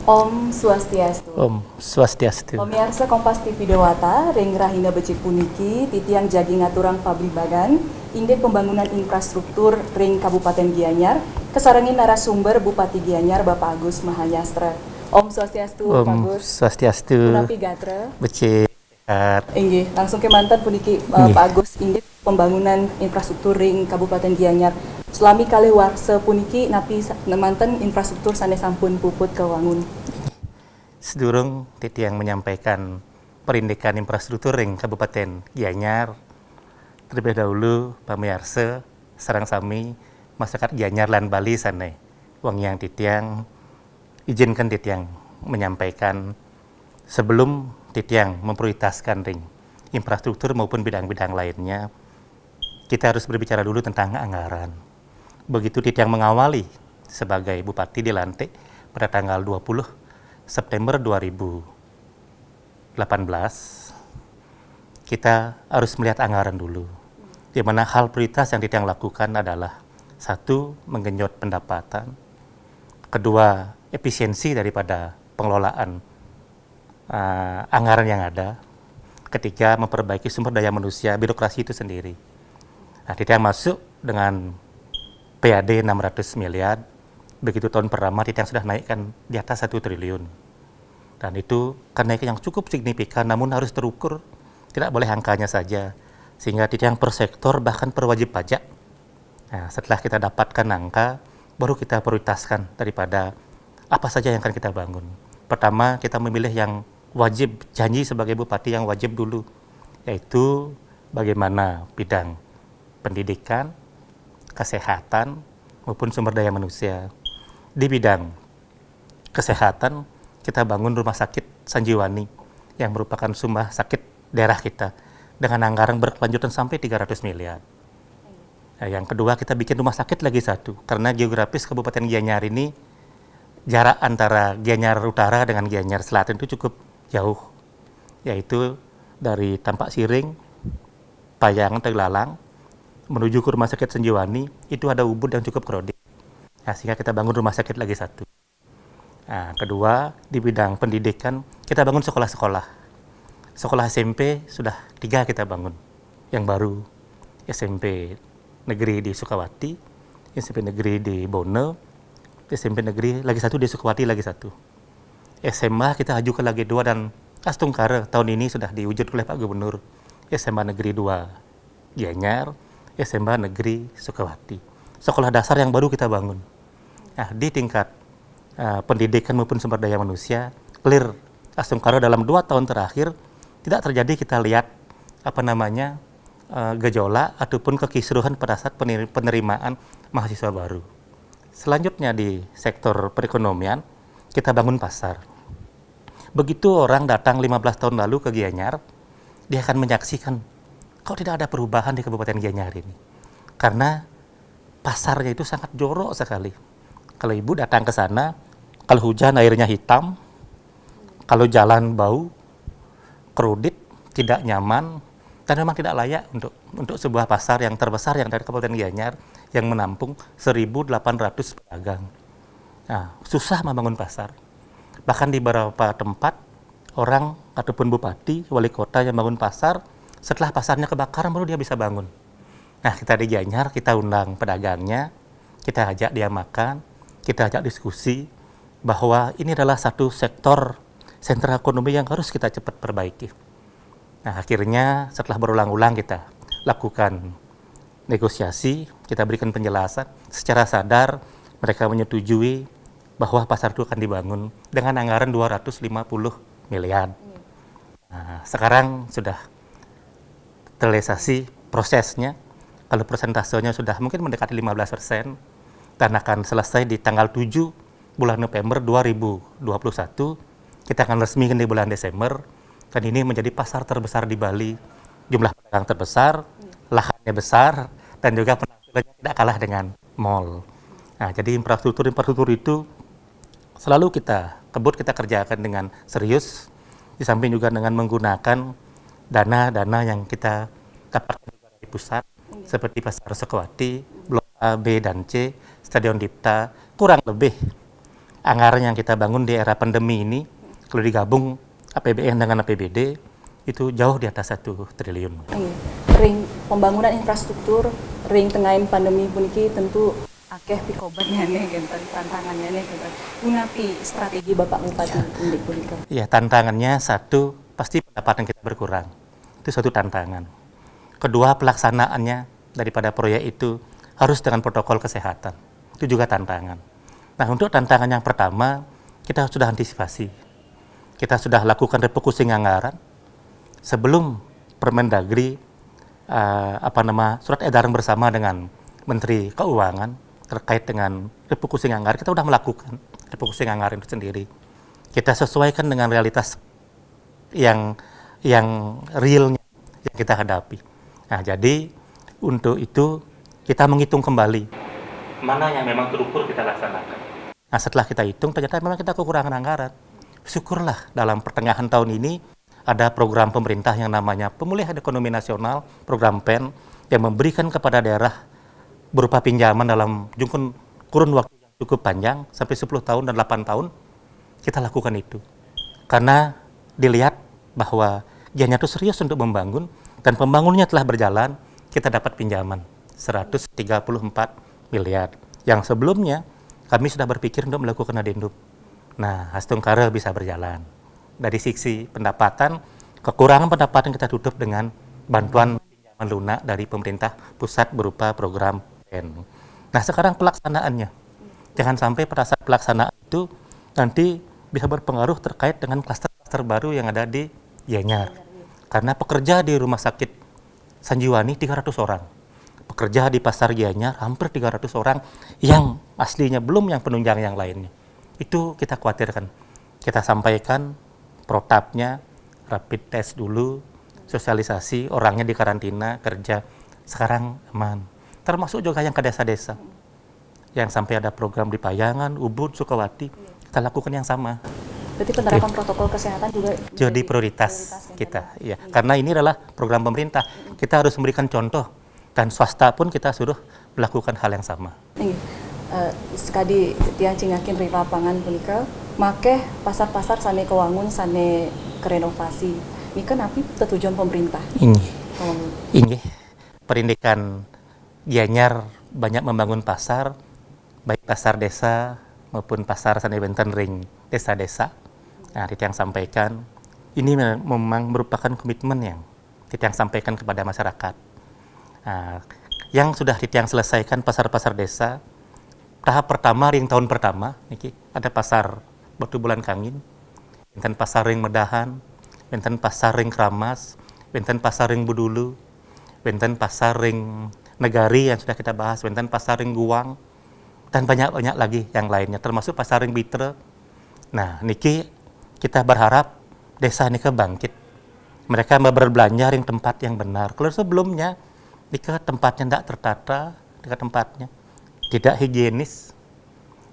Om Swastiastu. Om Swastiastu. Pemirsa Kompas TV Dewata, ring rahina becik puniki, titiang jagi ngaturang pablibagan, indek pembangunan infrastruktur ring Kabupaten Gianyar, kesarengin narasumber Bupati Gianyar Bapak Agus Mahayastra. Om Swastiastu, Pak Agus. Swastiastu. Punapi gatra. Becik. Inggih, langsung ke mantan puniki Pak Agus, indek pembangunan infrastruktur ring Kabupaten Gianyar. Selami kali warse puniki napi mantan infrastruktur sane sampun puput kewangun. Sedurung titi yang menyampaikan perindekan infrastruktur ring Kabupaten Gianyar. Terlebih dahulu pamirsa sareng sami masyarakat Gianyar lan Bali sane wong yang titiang izinkan titiang menyampaikan sebelum titiang memprioritaskan ring infrastruktur maupun bidang-bidang lainnya, kita harus berbicara dulu tentang anggaran. Begitu titiang mengawali sebagai bupati dilantik pada tanggal 20 September 2018, kita harus melihat anggaran dulu. Di mana hal prioritas yang titiang lakukan adalah satu, menggenjot pendapatan, kedua, efisiensi daripada pengelolaan anggaran yang ada, ketiga, memperbaiki sumber daya manusia, birokrasi itu sendiri. Nah, titiang masuk dengan PAD 600 miliar, begitu tahun pertama titiang sudah naikkan di atas 1 triliun. Dan itu kenaikan yang cukup signifikan, namun harus terukur, tidak boleh angkanya saja. Sehingga titiang per sektor, bahkan per wajib pajak. Nah, setelah kita dapatkan angka, baru kita prioritaskan daripada apa saja yang akan kita bangun. Pertama, kita memilih yang wajib, janji sebagai bupati yang wajib dulu, yaitu bagaimana bidang pendidikan, kesehatan, maupun sumber daya manusia. Di bidang kesehatan, kita bangun rumah sakit Sanjiwani yang merupakan rumah sakit daerah kita dengan anggaran berkelanjutan sampai 300 miliar. Nah, yang kedua, kita bikin rumah sakit lagi satu, karena geografis Kabupaten Gianyar ini jarak antara Gianyar Utara dengan Gianyar Selatan itu cukup jauh, yaitu dari Tampak Siring, Payangan, Teglalang, menuju ke rumah sakit Sanjiwani, itu ada ubud yang cukup krodit. Nah, sehingga kita bangun rumah sakit lagi satu. Nah, kedua, di bidang pendidikan, kita bangun sekolah-sekolah. Sekolah SMP sudah 3 kita bangun. Yang baru, SMP negeri di Sukawati, SMP negeri di Bone, SMP negeri lagi satu di Sukawati lagi satu. SMA kita ajukan lagi 2 dan Astungkara tahun ini sudah diwujud oleh Pak Gubernur. SMA negeri 2 Gianyar, SMA negeri Sukawati. Sekolah dasar yang baru kita bangun. Nah, di tingkat pendidikan maupun sumber daya manusia, clear Astungkara dalam 2 tahun terakhir tidak terjadi kita lihat gejolak ataupun kekisruhan pada saat penerimaan mahasiswa baru. Selanjutnya di sektor perekonomian, kita bangun pasar. Begitu orang datang 15 tahun lalu ke Gianyar, dia akan menyaksikan kok tidak ada perubahan di Kabupaten Gianyar ini. Karena pasarnya itu sangat jorok sekali. Kalau ibu datang ke sana, kalau hujan airnya hitam, kalau jalan bau, krodit, tidak nyaman, dan memang tidak layak untuk sebuah pasar yang terbesar yang dari Kabupaten Gianyar yang menampung 1.800 pedagang. Nah, susah membangun pasar. Bahkan di beberapa tempat, orang ataupun bupati, wali kota yang bangun pasar, setelah pasarnya kebakaran baru dia bisa bangun. Nah, kita di Gianyar, kita undang pedagangnya, kita ajak dia makan, kita ajak diskusi, bahwa ini adalah satu sektor sentra ekonomi yang harus kita cepat perbaiki. Nah, akhirnya setelah berulang-ulang kita lakukan negosiasi, kita berikan penjelasan, secara sadar mereka menyetujui bahwa pasar itu akan dibangun dengan anggaran 250 miliar. Nah, sekarang sudah terrealisasi prosesnya, kalau persentasenya sudah mungkin mendekati 15%, dan akan selesai di tanggal 7 bulan November 2021, kita akan resmikan di bulan Desember, dan ini menjadi pasar terbesar di Bali, jumlah pedagang terbesar, lahannya besar, dan juga penampilannya tidak kalah dengan mall. Nah, jadi infrastruktur itu selalu kita kerjakan dengan serius, di samping juga dengan menggunakan dana-dana yang kita dapatkan dari pusat, seperti Pasar Sukawati, Blok A, B, dan C, Stadion Dipta, kurang lebih anggaran yang kita bangun di era pandemi ini, kalau digabung APBN dengan APBD, itu jauh di atas 1 triliun. Ring pembangunan infrastruktur, ring tengahin pandemi puniki tentu akeh pikobatnya nih, genten tantangannya nih, genten. Mengapi strategi Bapak Bupati Indik punika? Ya, tantangannya satu, pasti pendapatan kita berkurang. Itu suatu tantangan. Kedua, pelaksanaannya daripada proyek itu harus dengan protokol kesehatan. Itu juga tantangan. Nah, untuk tantangan yang pertama, kita sudah antisipasi. Kita sudah lakukan refocusing anggaran sebelum Permendagri surat edaran bersama dengan Menteri Keuangan terkait dengan refocusing anggaran. Kita sudah melakukan refocusing anggaran itu sendiri. Kita sesuaikan dengan realitas yang realnya yang kita hadapi. Nah, jadi untuk itu kita menghitung kembali mana yang memang terukur kita laksanakan. Nah, setelah kita hitung ternyata memang kita kekurangan anggaran. Syukurlah dalam pertengahan tahun ini ada program pemerintah yang namanya Pemulihan Ekonomi Nasional, program PEN, yang memberikan kepada daerah berupa pinjaman dalam kurun waktu yang cukup panjang, sampai 10 tahun dan 8 tahun, kita lakukan itu. Karena dilihat bahwa Gianyar itu serius untuk membangun, dan pembangunannya telah berjalan, kita dapat pinjaman 134 miliar. Yang sebelumnya, kami sudah berpikir untuk melakukan adendum. Nah, Hastungkara bisa berjalan. Dari sisi pendapatan, kekurangan pendapatan kita tutup dengan bantuan pinjaman lunak dari pemerintah pusat berupa program PEN. Nah, sekarang pelaksanaannya. Jangan sampai pada saat pelaksanaan itu nanti bisa berpengaruh terkait dengan klaster-klaster baru yang ada di Gianyar. Karena pekerja di rumah sakit Sanjiwani 300 orang. Pekerja di pasar Gianyar hampir 300 orang yang aslinya belum yang penunjang yang lainnya. Itu kita khawatirkan. Kita sampaikan protapnya, rapid test dulu, sosialisasi, orangnya di karantina, kerja. Sekarang aman. Termasuk juga yang ke desa-desa. Yang sampai ada program di Payangan, Ubud, Sukawati, kita lakukan yang sama. Berarti penerapan protokol kesehatan juga jadi prioritas kita. Ya. Karena ini adalah program pemerintah. Kita harus memberikan contoh. Dan swasta pun kita suruh melakukan hal yang sama. Sekadi tiang cingakin ri lapangan punika, make pasar-pasar sane kewangun, sane kerenovasi. Ini kan api tujuan pemerintah. Ini perindikan Gianyar banyak membangun pasar, baik pasar desa maupun pasar sane benten ring desa-desa. Nah, Titiang sampaikan, ini memang merupakan komitmen yang Titiang sampaikan kepada masyarakat. Nah, yang sudah Titiang selesaikan pasar-pasar desa, tahap pertama, ring tahun pertama, niki ada pasar Batu Bulan Kangin, benten pasar ring Medahan, benten pasar ring Kramas, benten pasar ring Budulu, benten pasar ring Negari yang sudah kita bahas, benten pasar ring Guang, dan banyak-banyak lagi yang lainnya, termasuk pasar ring Bitre. Nah, niki kita berharap desa ini bangkit. Mereka berbelanja ring tempat yang benar. Kalau sebelumnya, jika tempatnya tidak tertata, jika tempatnya tidak higienis,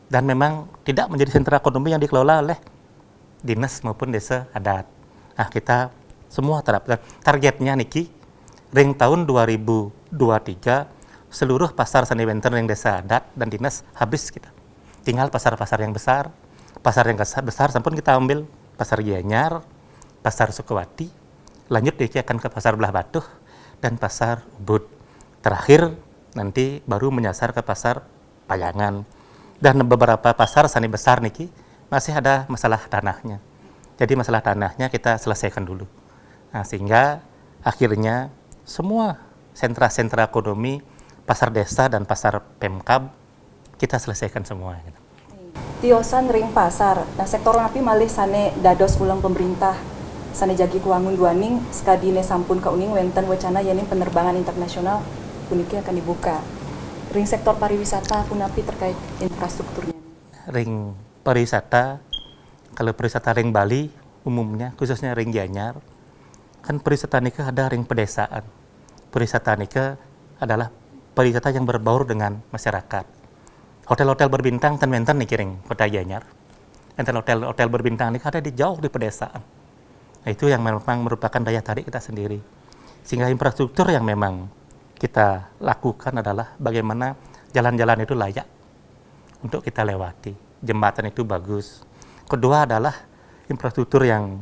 dan memang tidak menjadi sentra ekonomi yang dikelola oleh dinas maupun desa adat. Nah, kita semua terapkan. Targetnya niki, ring tahun 2023, seluruh pasar seni benten ring desa adat dan dinas habis kita. Tinggal pasar-pasar yang besar, pasar yang besar sampun kita ambil, pasar Gianyar, pasar Sukawati, lanjut akan ke pasar Belah Batuh, dan pasar Ubud. Terakhir nanti baru menyasar ke pasar Payangan. Dan beberapa pasar sani besar niki masih ada masalah tanahnya. Jadi masalah tanahnya kita selesaikan dulu. Nah, sehingga akhirnya semua sentra-sentra ekonomi, pasar desa dan pasar Pemkab kita selesaikan semua. Tiosan ring pasar. Nah, sektor napi malih sane dados ulang pemerintah sane jagi kuangun duaning skadine sampun kauning wenten wacana yani penerbangan internasional puniki akan dibuka. Ring sektor pariwisata pun napi terkait infrastrukturnya. Ring pariwisata, kalau pariwisata ring Bali umumnya khususnya ring Gianyar, kan pariwisata nikah ada ring pedesaan. Pariwisata nikah adalah pariwisata yang berbaur dengan masyarakat. Hotel-hotel berbintang ten-menten nih kiring kota Gianyar. Enten hotel berbintang ini ada di jauh di pedesaan. Nah, itu yang memang merupakan daya tarik kita sendiri. Sehingga infrastruktur yang memang kita lakukan adalah bagaimana jalan-jalan itu layak untuk kita lewati. jembatan itu bagus. Kedua adalah infrastruktur yang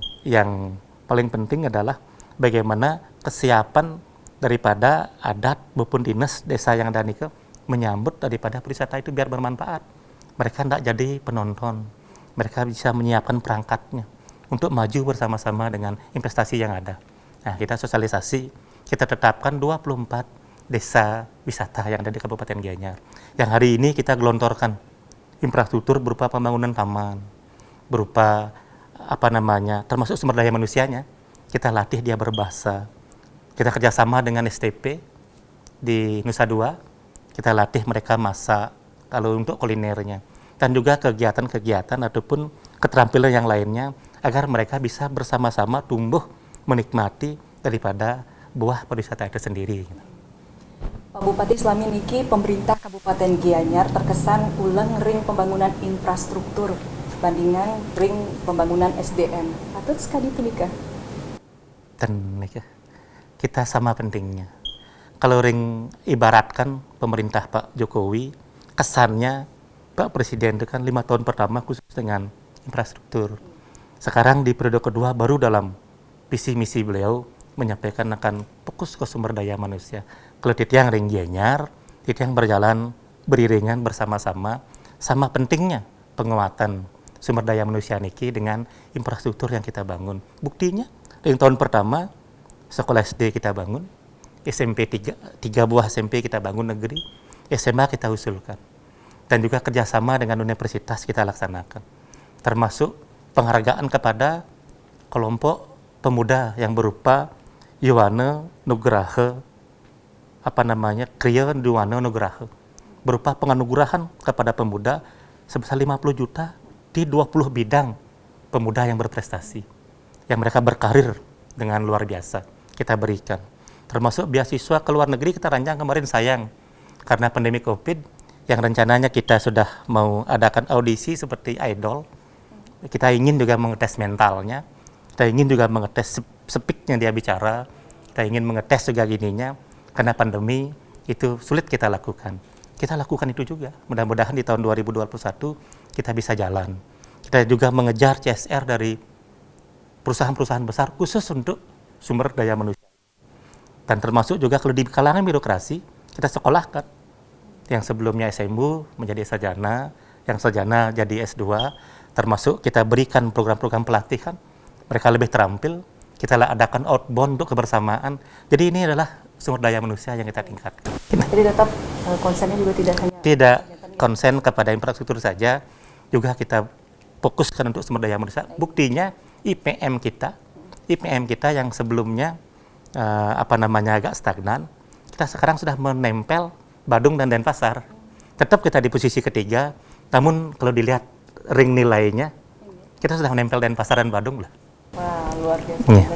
paling penting adalah bagaimana kesiapan daripada adat maupun dinas desa yang ada nih menyambut daripada wisata itu biar bermanfaat. Mereka tidak jadi penonton, mereka bisa menyiapkan perangkatnya untuk maju bersama-sama dengan investasi yang ada. Nah, kita sosialisasi, kita tetapkan 24 desa wisata yang ada di Kabupaten Gianyar. Yang hari ini kita gelontorkan infrastruktur berupa pembangunan taman, berupa termasuk sumber daya manusianya. Kita latih dia berbahasa. Kita kerjasama dengan STP di Nusa Dua, kita latih mereka masak, kalau untuk kulinernya. Dan juga kegiatan-kegiatan ataupun keterampilan yang lainnya, agar mereka bisa bersama-sama tumbuh menikmati daripada buah pariwisata itu sendiri. Pak Bupati, selama niki pemerintah Kabupaten Gianyar terkesan ulang ring pembangunan infrastruktur bandingan ring pembangunan SDM. Atau sekali punika? Dan kita sama pentingnya. Kalau ring ibaratkan pemerintah Pak Jokowi, kesannya Pak Presiden itu kan 5 tahun pertama khusus dengan infrastruktur. Sekarang di periode kedua baru dalam visi misi beliau menyampaikan akan fokus ke sumber daya manusia. Kalau titiang ring Gianyar, titiang berjalan beriringan bersama-sama, sama pentingnya penguatan sumber daya manusia niki dengan infrastruktur yang kita bangun. Buktinya, ring tahun pertama sekolah SD kita bangun, SMP 3 buah SMP kita bangun negeri, SMA kita usulkan. Dan juga kerjasama dengan universitas kita laksanakan. Termasuk penghargaan kepada kelompok pemuda yang berupa Yuwana Nugraha, Kriya Yuwana Nugraha, berupa penganugerahan kepada pemuda sebesar 50 juta di 20 bidang pemuda yang berprestasi, yang mereka berkarir dengan luar biasa kita berikan. Termasuk beasiswa ke luar negeri kita rancang kemarin, sayang karena pandemi COVID yang rencananya kita sudah mau adakan audisi seperti idol. Kita ingin juga mengetes mentalnya, kita ingin juga mengetes speaknya dia bicara, kita ingin mengetes juga gininya, karena pandemi itu sulit kita lakukan. Kita lakukan itu juga, mudah-mudahan di tahun 2021 kita bisa jalan. Kita juga mengejar CSR dari perusahaan-perusahaan besar khusus untuk sumber daya manusia. Dan termasuk juga kalau di kalangan birokrasi, kita sekolahkan. Yang sebelumnya SMU menjadi sarjana, yang sarjana jadi S2, termasuk kita berikan program-program pelatihan, mereka lebih terampil, kita adakan outbound untuk kebersamaan. Jadi ini adalah sumber daya manusia yang kita tingkatkan. Jadi tetap konsennya juga tidak hanya... Tidak konsen kepada infrastruktur saja, juga kita fokuskan untuk sumber daya manusia. Buktinya IPM kita yang sebelumnya agak stagnan, kita sekarang sudah menempel Badung dan Denpasar. Tetap kita di posisi ketiga, namun kalau dilihat ring nilainya, kita sudah menempel Denpasar dan Badung lah. Wah, luar biasa.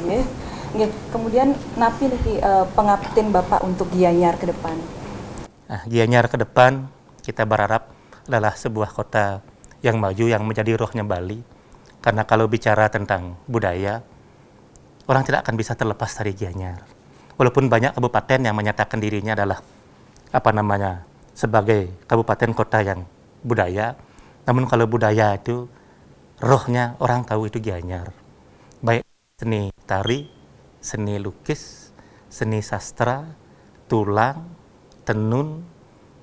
Kemudian napi nih pengabdian Bapak untuk Gianyar ke depan? Nah, Gianyar ke depan kita berharap adalah sebuah kota yang maju, yang menjadi rohnya Bali. Karena kalau bicara tentang budaya, orang tidak akan bisa terlepas dari Gianyar. Walaupun banyak kabupaten yang menyatakan dirinya adalah sebagai kabupaten kota yang budaya, namun kalau budaya itu rohnya orang tahu itu Gianyar. Baik seni tari, seni lukis, seni sastra, tulang, tenun,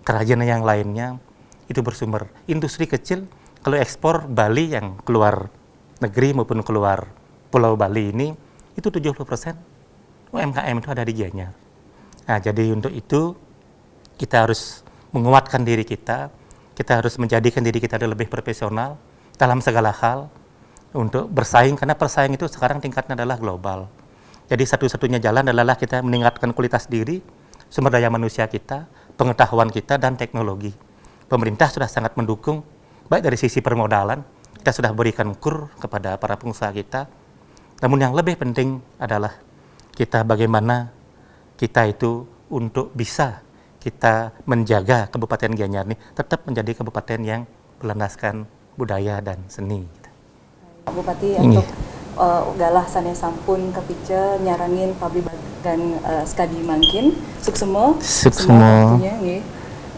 kerajinan yang lainnya itu bersumber. Industri kecil, kalau ekspor Bali yang keluar negeri maupun keluar Pulau Bali ini, itu 70% UMKM itu ada di Gianyar. Nah, jadi untuk itu kita harus menguatkan diri kita harus menjadikan diri kita lebih profesional dalam segala hal untuk bersaing, karena persaing itu sekarang tingkatnya adalah global. Jadi satu-satunya jalan adalah kita meningkatkan kualitas diri, sumber daya manusia kita, pengetahuan kita, dan teknologi. Pemerintah sudah sangat mendukung, baik dari sisi permodalan, kita sudah berikan kur kepada para pengusaha kita. Namun yang lebih penting adalah kita bagaimana kita itu untuk bisa kita menjaga Kabupaten Gianyar ini tetap menjadi kabupaten yang berlandaskan budaya dan seni. Pak Bupati, untuk galah sana sampun kepice nyarangin pabrik dan skadi mangkin suksemo waktunya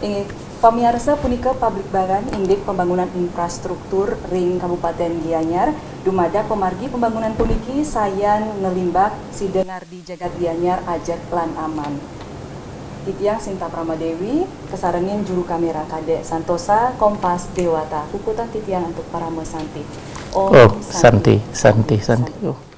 ini Pamirsa punika pabrik bagan indek pembangunan infrastruktur ring Kabupaten Gianyar, dumada pemargi pembangunan puniki sayan ngelimbak sidengar di Jagat Gianyar ajak lan aman. Titiang Sinta Pramadewi, kesarengin juru kamera Kade Santosa, Kompas Dewata, puputan titiang untuk para mesanti. Oh, Santi. Oh.